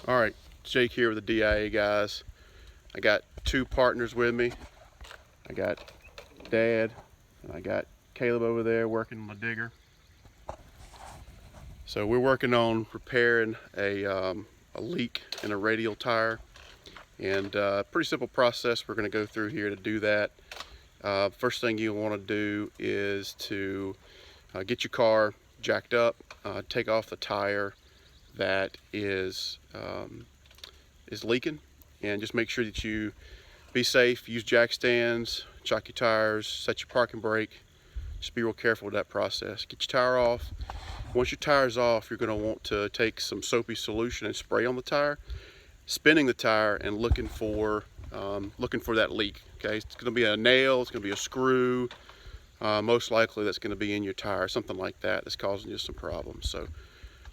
All right, Jake here with the DIA guys. I got two partners with me. I got Dad and I got Caleb over there working on the digger. So we're working on repairing a leak in a radial tire, and pretty simple process we're going to go through here to do that. First thing you want to do is to get your car jacked up, take off the tire that is leaking, and just make sure that you be safe. Use jack stands, chock your tires, set your parking brake. Just be real careful with that process. Get your tire off. Once your tire's off, you're going to want to take some soapy solution and spray on the tire, spinning the tire and looking for that leak. Okay, it's going to be a nail, it's going to be a screw, most likely that's going to be in your tire, something like that that's causing you some problems. So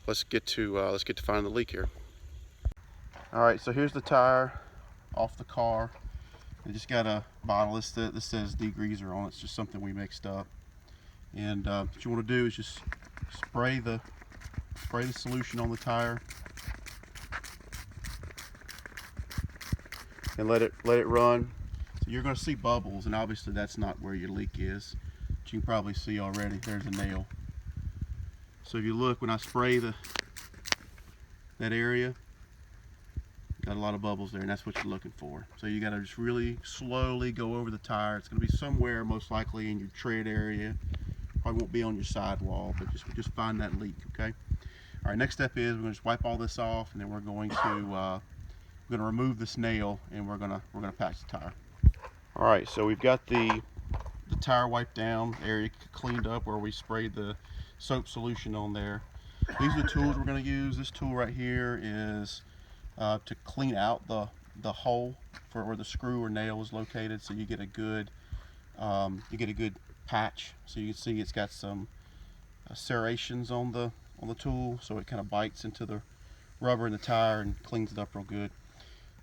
let's get to finding the leak here. All right, so here's the tire off the car. I just got a bottle. This says degreaser on it. It's just something we mixed up. And what you want to do is just spray the solution on the tire and let it run. So you're going to see bubbles, and obviously that's not where your leak is. But you can probably see already there's a nail. So if you look, when I spray that area, got a lot of bubbles there, and that's what you're looking for. So you got to just really slowly go over the tire. It's going to be somewhere most likely in your tread area. Probably won't be on your sidewall, but just find that leak. Okay. All right. Next step is we're going to just wipe all this off, and then we're going to remove this nail, and we're gonna patch the tire. All right. So we've got the tire wiped down, area cleaned up where we sprayed the soap solution on there. These are the tools we're going to use. This tool right here is to clean out the hole for where the screw or nail is located, so you get a good patch. So you can see it's got some serrations on the tool, so it kind of bites into the rubber in the tire and cleans it up real good.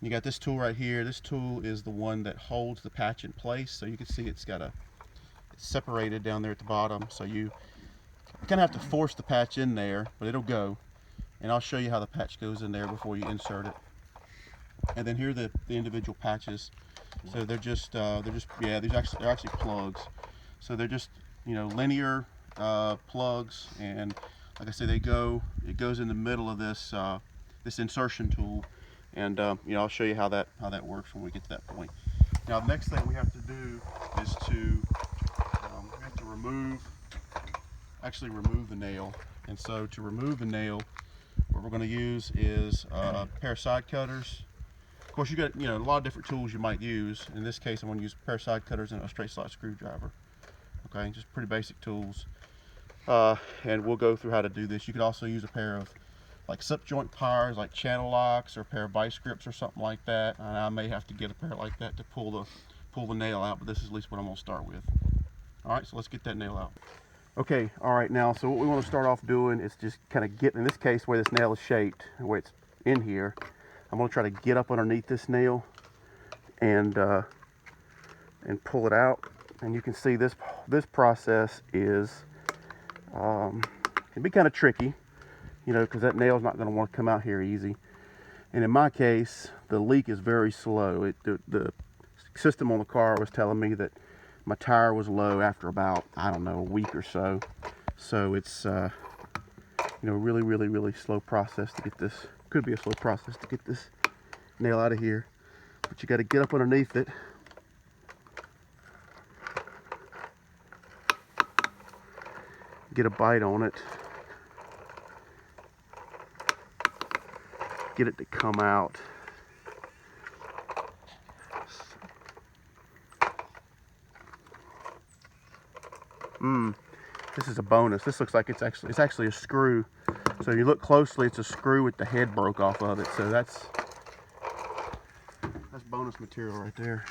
You got this tool right here. This tool is the one that holds the patch in place, so you can see it's separated down there at the bottom, so you kind of have to force the patch in there, but it'll go. And I'll show you how the patch goes in there before you insert it. And then here are the individual patches. So they're actually plugs. So they're just, linear plugs, and like I said, it goes in the middle of this insertion tool, and I'll show you how that works when we get to that point. Now the next thing we have to do is to remove the nail. And so to remove the nail, what we're going to use is a pair of side cutters. Of course, you got a lot of different tools you might use. In this case, I'm going to use a pair of side cutters and a straight slot screwdriver. Okay, just pretty basic tools. And we'll go through how to do this. You could also use a pair of like slip joint pliers, like channel locks, or a pair of vice grips or something like that. And I may have to get a pair like that to pull the nail out, but this is at least what I'm going to start with. All right, so let's get that nail out. Okay, all right, now, so what we want to start off doing is just kind of get, in this case, where this nail is shaped, where it's in here, I'm going to try to get up underneath this nail and pull it out. And you can see this process is, can be kind of tricky, because that nail's not going to want to come out here easy. And in my case, the leak is very slow. The system on the car was telling me that my tire was low after about, I don't know, a week or so. So it's, really, really, really slow process to get this. Could be a slow process to get this nail out of here. But you got to get up underneath it. Get a bite on it. Get it to come out. This is a bonus. This looks like it's actually a screw. So if you look closely, it's a screw with the head broke off of it. So that's bonus material right there.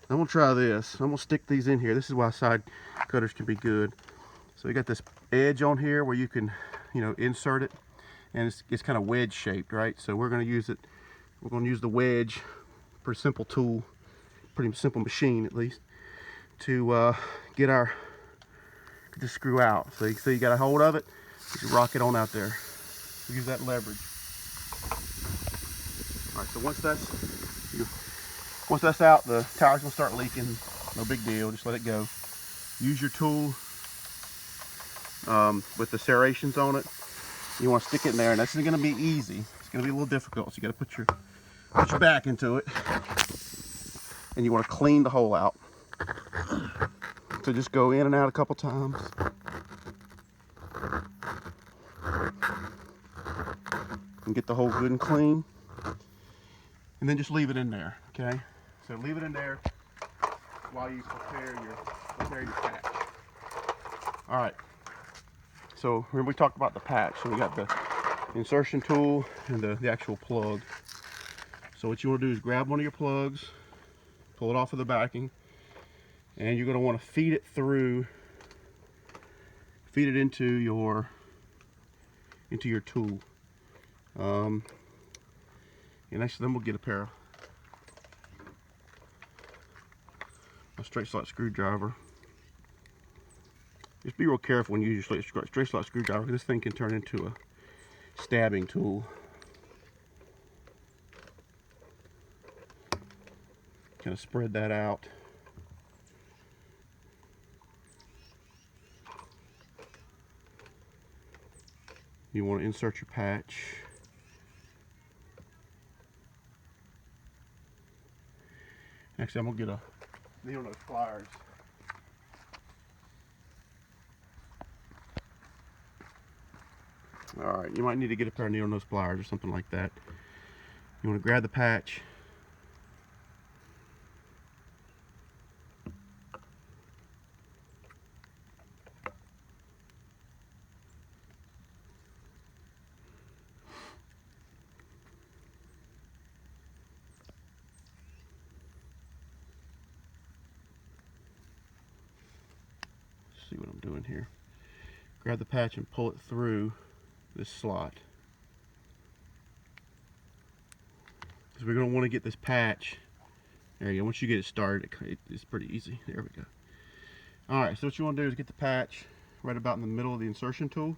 I'm gonna try this. I'm gonna stick these in here. This is why side cutters can be good. So you got this edge on here where you can, insert it, and it's kind of wedge shaped, right? So we're gonna use it. We're gonna use the wedge, pretty simple tool, pretty simple machine at least, to get the screw out. So you got a hold of it, you rock it on out there. Use that leverage. All right, so once that's out, the tire's gonna start leaking. No big deal, just let it go. Use your tool with the serrations on it. You want to stick it in there, and this isn't gonna be easy. It's gonna be a little difficult, so you gotta put your back into it. And you want to clean the hole out. So just go in and out a couple times. And get the hole good and clean. And then just leave it in there, okay? So leave it in there while you prepare your patch. All right. So remember we talked about the patch. So we got the insertion tool and the actual plug. So what you want to do is grab one of your plugs, pull it off of the backing, and you're going to want to feed it into your tool. And actually, then we'll get a pair of a straight slot screwdriver. Just be real careful when you use your straight slot screwdriver, because this thing can turn into a stabbing tool. Kind of spread that out. You want to insert your patch. Actually, I'm gonna get a needle nose pliers. All right, you might need to get a pair of needle nose pliers or something like that. You want to grab the patch. See what I'm doing here. Grab the patch and pull it through this slot, because we're going to want to get this patch. There you go. Once you get it started, it's pretty easy. There we go. All right, so what you want to do is get the patch right about in the middle of the insertion tool.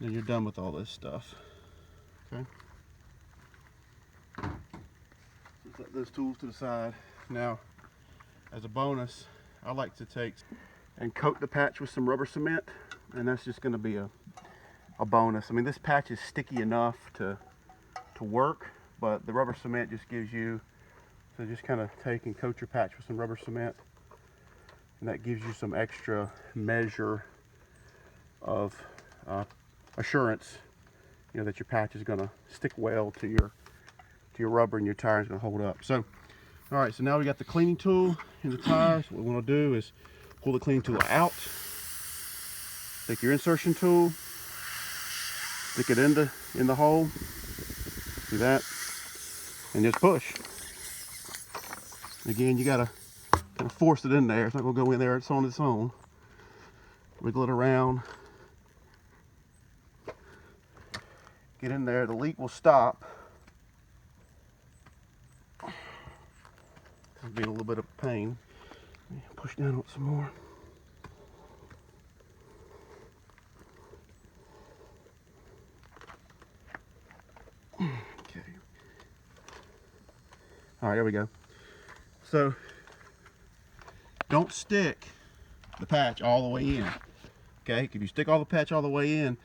Then you're done with all this stuff. Okay. Set those tools to the side. Now, as a bonus, I like to take and coat the patch with some rubber cement, and that's just going to be a bonus. I mean, this patch is sticky enough to work, but the rubber cement just gives you, so just kind of take and coat your patch with some rubber cement, and that gives you some extra measure of assurance, you know, that your patch is going to stick well to your rubber, and your tire is going to hold up. So, all right, so now we got the cleaning tool in the tire. So what we want to do is pull the cleaning tool out, take your insertion tool, stick it in the hole, do that, and just push. Again, you gotta kind of force it in there. It's not gonna go in there on its own. Wiggle it around. Get in there, the leak will stop. This is being a little bit of a pain. Push down on it some more. Okay. All right, there we go. So, don't stick the patch all the way in. Okay, if you stick all the patch all the way in, and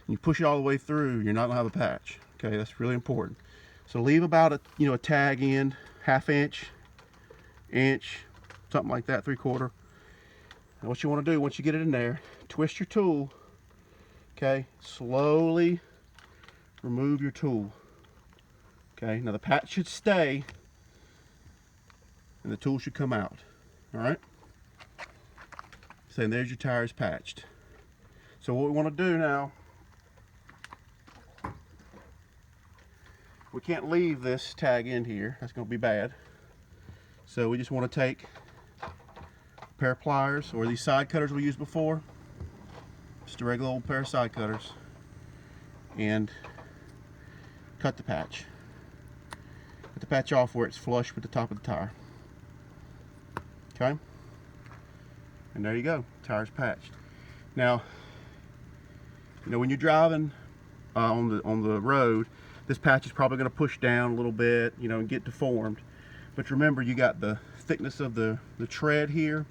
you push it all the way through, you're not gonna have a patch. Okay, that's really important. So leave about a tag end, ½ inch, something like that, 3/4. And what you want to do once you get it in there, twist your tool. Okay, slowly remove your tool. Okay, now the patch should stay, and the tool should come out. All right. So and there's your tires patched. So what we want to do now, we can't leave this tag in here. That's going to be bad. So we just want to take a pair of pliers, or these side cutters we used before, just a regular old pair of side cutters, and cut the patch. Cut the patch off where it's flush with the top of the tire. Okay? And there you go, tire's patched. Now, when you're driving on the road, this patch is probably going to push down a little bit, you know, and get deformed. But remember, you got the thickness of the tread here,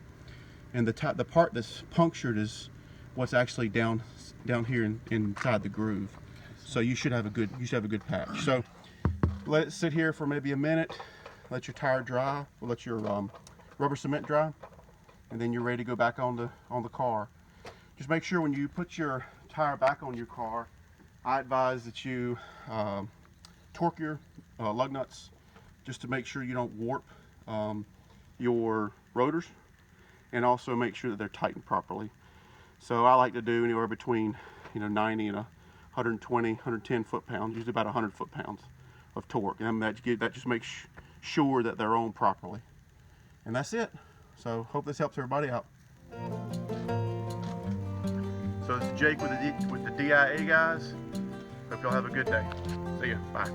and the part that's punctured is what's actually down here inside the groove. So you should have a good patch. So let it sit here for maybe a minute. Let your tire dry. Or let your rubber cement dry, and then you're ready to go back on the car. Just make sure when you put your tire back on your car, I advise that you torque your lug nuts just to make sure you don't warp your rotors, and also make sure that they're tightened properly. So I like to do anywhere between 90 and 120, 110 foot-pounds, usually about 100 foot-pounds of torque, and that just makes sure that they're on properly. And that's it. So hope this helps everybody out. So this is Jake with the DIA guys. Hope y'all have a good day. See ya. Bye.